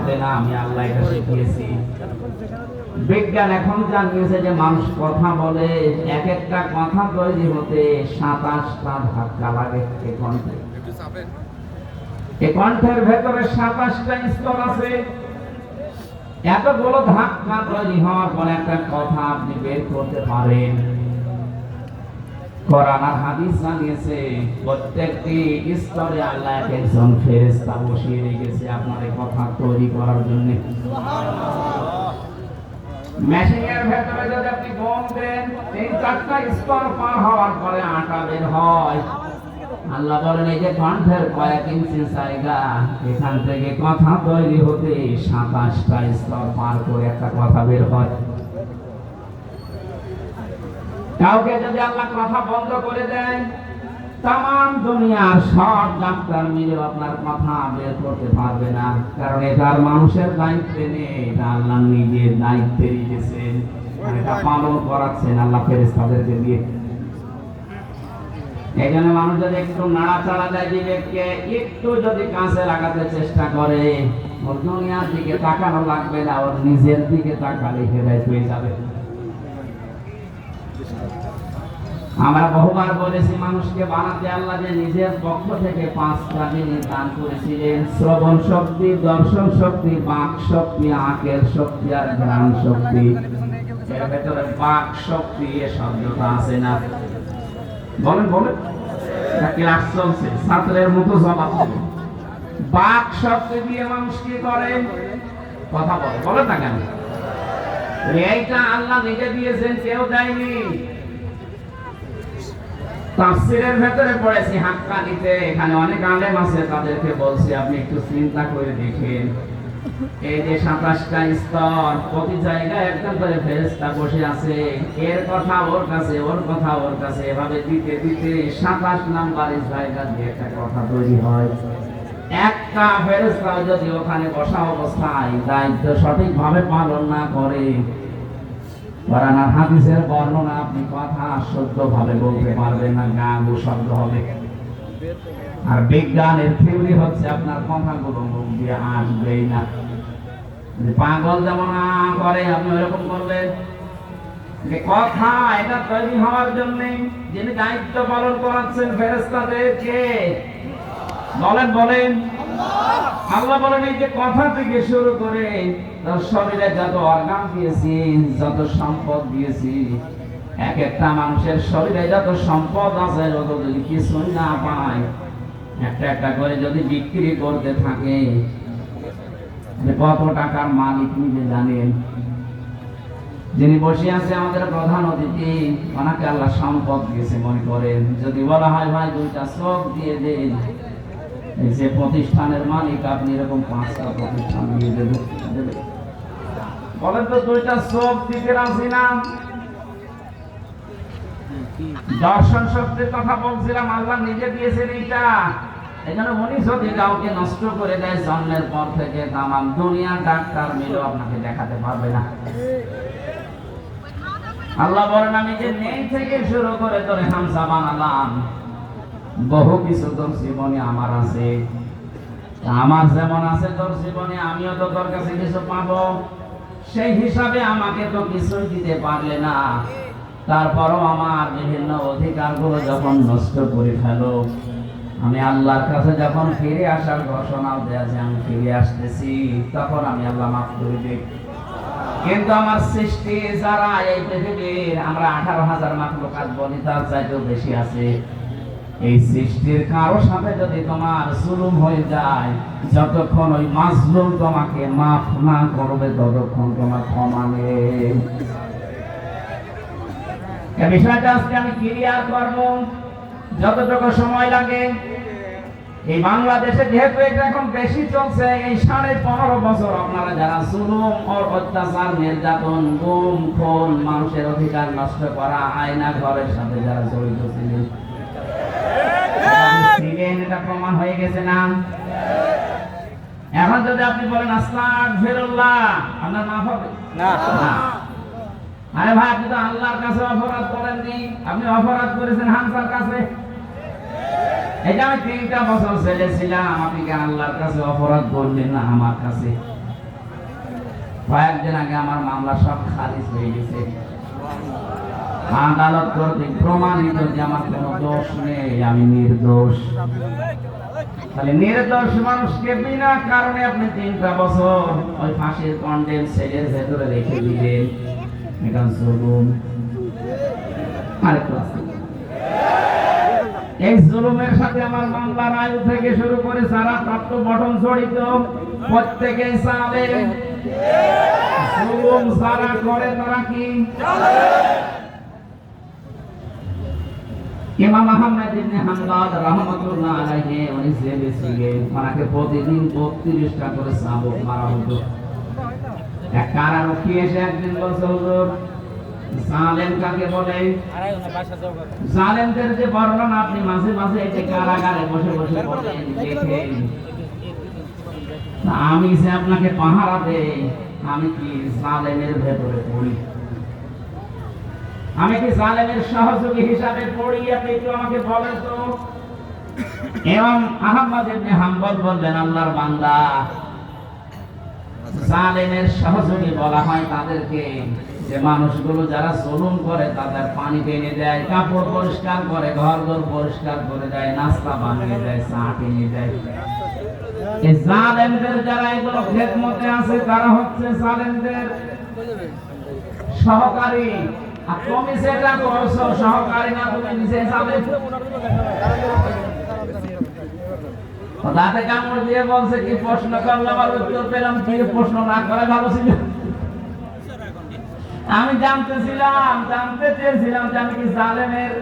হবে না, আমি আল্লাহ এটা শিখিয়েছি। বিজ্ঞান এখন জানিয়েছে যে মানুষ কথা বলে, এক একটা কথা তৈরি হতে 27টা ধাক্কা লাগে। এই কণ্ঠের ভেতরে 27টা স্তর আছে। এতগুলো ধাক্কা তৈরি হওয়ার পর একটা কথা আপনি বের করতে পারেন। কোরআন আর হাদিস জানিয়েছে প্রত্যেকটি স্তরে আল্লাহ একজন ফেরেশতা বসিয়ে রেখেছে আপনার এই কথা তৈরি করার জন্য। মেশিনের ভেতরে যদি আপনি গম দেন, 3-4টা স্তর পার হওয়ার পরে আটা বের হয়। আল্লাহ বলেন এই যে কণ্ঠের কয়েক ইঞ্চি জায়গা, এখান থেকে কথা তৈরি হতে 27টা স্তর পার করে একটা কথা বের হয়। কাউকে যদি আল্লাহ কথা বন্ধ করে দেয়, তাম দুনিয়ার সব ডাক্তার মিলে আপনার কথা বের করতে পারবে না, কারণ এটা মানুষের দায়িত্বে নেই, এটা আল্লাহ নিজের দায়িত্বে রেখেছেন, এটা পালন করাচ্ছেন আল্লাহ ফেরেশতাদেরকে দিয়ে। এই জন্য মানুষ যদি একটু নাড়াচাড়া দেয়, জীবকে একটু যদি কাছে লাগাতে চেষ্টা করে, ওর দুনিয়ার দিকে তাকানো লাগবে না, ওর নিজের দিকে তাকালে হেদায়েত হয়ে যাবে। আমরা বহুবার বলেছি মানুষকে বানাতে আল্লাহ যে নিজের পক্ষ থেকে 5টা জিনিস দান করেছিলেন: শ্রবণ শক্তি, দর্শন শক্তি, বাক শক্তি, আঁকের শক্তি আর ঘ্রাণ শক্তি। এর ভেতরে বাক শক্তি এ শব্দটা আছে না? বলেন বলেন, ক্লাস চলছে, ছাত্রের মতো জবাব দেবে। বাক শক্তি দিয়ে মানুষ কি করে? কথা বলে। বলে না কেন? এইটা আল্লাহ নিজে দিয়েছেন, কেউ দেয়নি। তাফসীরের ভেতরে পড়েছি হাক্কানিতে, এখানে অনেক আলেম আছে, তাদেরকে বলছি আপনি একটু চিন্তা করে দেখেন, এই যে 27টা স্তর, প্রতি জায়গায় একজন করে ফেরেশতা বসে আছে, এর কথা ওর কাছে, ওর কথা ওর কাছে, এভাবে দিতে দিতে 27 নাম্বারের জায়গা দিয়ে একটা কথা তৈরি হয়। একটা ফেরেশতা যদি ওখানে বসা অবস্থায় দায়িত্ব সঠিকভাবে পালন না করে, কোরআন আর হাদিসের বর্ণনা আপনি কথা শুদ্ধভাবে বলতে পারবেন না, গাগু শব্দ হবে। আর বিজ্ঞানের থিওরি হচ্ছে আপনার কথাগুলো মুখ দিয়ে আসবেই না। পাগল যেমন করে আপনি ওরকম করবেন। যে কথা এটা তৈরি হওয়ার জন্য যিনি দায়িত্ব পালন করাচ্ছেন ফেরেশতাদেরকে, বলেন বলেন আল্লাহ বলেন এই যে কথা থেকে শুরু করে তার শরীরে যত অর্গান দিয়েছি, যত সম্পদ দিয়েছি, এক একটা মানুষের শরীরে যত সম্পদ আছে, যত যদি কিছুই না পায়, একটা একটা করে যদি বিক্রি করতে থাকে, কত টাকার মালিক নিজে জানেন। যিনি বসে আছে আমাদের প্রধান অতিথি, ওনাকে আল্লাহ সম্পদ দিয়েছে মনে করেন। যদি বলা হয় ভাই 2টা চোখ দিয়ে দেন, এই যে প্রতিষ্ঠানের মালিক আপনি এরকম 5টা প্রতিষ্ঠান দিয়ে দেবেন? বলেন তো 2টা চোখ দিতে রাজি না? দর্শন শক্তির কথা বলছিলাম, আল্লাহ নিজে দিয়েছেন এইটা। এজন্য উনি যদি কাউকে নষ্ট করে দেয়, জন্মের পর থেকে তাম দুনিয়ার ডাক্তার মিলেও আপনাকে দেখাতে পারবে না। আল্লাহ বলেন আমি যে নেই থেকে শুরু করে তোরে হামসা বানালাম, বহু কিছু তোর জীবনে আমার আছে, আমার যেমন আছে তোর জীবনে আমিও তো তোর কাছে কিছু পাবো, সেই হিসাবে আমাকে তো কিছুই দিতে পারলে না, তারপরও আমার বিভিন্ন অধিকারগুলো যখন নষ্ট করে ফেলো, আমি আল্লাহর কাছে যখন ফিরে আসার ঘোষণাও দেয়া যে আমি ফিরে আসতেছি, তখন আমি আল্লাহ মাফ করে দিই। কিন্তু আমার সৃষ্টি যারা এই পৃথিবীর, আমরা 18,000 মাখলুকাত বলি, তার চাইতেও বেশি আছে। এই সৃষ্টির কারোর সাথে যদি তোমার জুলুম হয়ে যায়, যতক্ষণ ওই মাজলুম তোমাকে মাফ না করবে, ততক্ষণ তোমার ক্ষমা নেই। এই বিষয়টা আজকে আমি ক্লিয়ার করব, যতটুকু সময় লাগে। এই বাংলাদেশে যেহেতু এটা এখন বেশি চলছে, এই 15.5 বছর আপনারা যারা জুলুম ও অত্যাচার, নির্যাতন, গুম খুন, মানুষের অধিকার নষ্ট করা, আয়না ঘরের সাথে যারা জড়িত ছিলেন, এটা প্রমাণ হয়ে গেছে না? এখন যদি আপনি বলেন আস্তাগফিরুল্লাহ, আপনার মাফ হবে না? আরে ভাই, আপনি তো আল্লাহর কাছে অপরাধ করেননি, আপনি অপরাধ করেছেন হামসার কাছে। এটা আমি 3টা বছর ছেলে ছিলাম, আপনি কি আল্লাহর কাছে অপরাধ করলেন না আমার কাছে? কয়েকদিন আগে আমার মামলা সব খারিজ হয়ে গেছে। আদালত কর্তৃক প্রমাণিত যে আমার কোনো দোষ নেই, আমি নির্দোষ। তাহলে নির্দোষ মানুষকে বিনা কারণে আপনি 3টা বছর ওই ফাঁসির কন্ডেম সেলের ভেতরে রেখে দিলেন, এটা জুলুম। আরেকটু আছে, এই জুলুমের সাথে আমার মামলার আয়ু থেকে শুরু করে যারা প্রাপ্ত বটন জড়িত প্রত্যেকেই জালেম। জুলুম যারা করে তারা কি? ইমাম আহমদ ইবনে হাম্বল রাহমাতুল্লাহ আলাইহি উনি জেলে ছিলেন, ওনাকে প্রতিদিন 32টা করে চাবুক মারা হতো। এক কারারক্ষী এসে একদিন বলছে, হুজুর জালেম কাকে বলে? জালেমদের যে বর্ণনা আপনি মাঝে মাঝে এই যে কারাগারে বসে বসে বলেন দেখেন, আমি যে আপনাকে পাহারা দেই, আমি কি জালেমের ভেতরে পড়ি? আমি কি জালেমের সহযোগী হিসাবে পড়ি? আপনি একটু আমাকে বলেন তো। ইমাম আহমদ ইবনে হাম্বল বললেন, আল্লাহর বান্দা, জালেমের সহযোগী বলা হয় তাদেরকে যে মানুষগুলো যারা জুলুম করে তাদের পানি টেনে দেয়, কাপড় পরিষ্কার করে, ঘরদোর পরিষ্কার করে দেয়, নাস্তা বানিয়ে দেয়, চা টেনে দেয়। এই জালেমদের যারা এগুলো খেদমতে আছে তারা হচ্ছে জালেমদের সহকারী। আর তুমি সেটা করছো সহকারী না, তুমি নিজে জালেম। তাতে কামড় দিয়ে বলছে, কি প্রশ্ন করলাম আর উত্তর পেলাম, কি প্রশ্ন না করে ভালো ছিল। আমি জানতে চেয়েছিলাম যে আমি কি জালেমের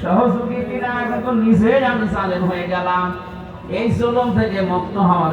সহযোগী কিনা, এখন তো নিজেই আমি জালেম হয়ে গেলাম। এই জুলুম থেকে মুক্ত হওয়ার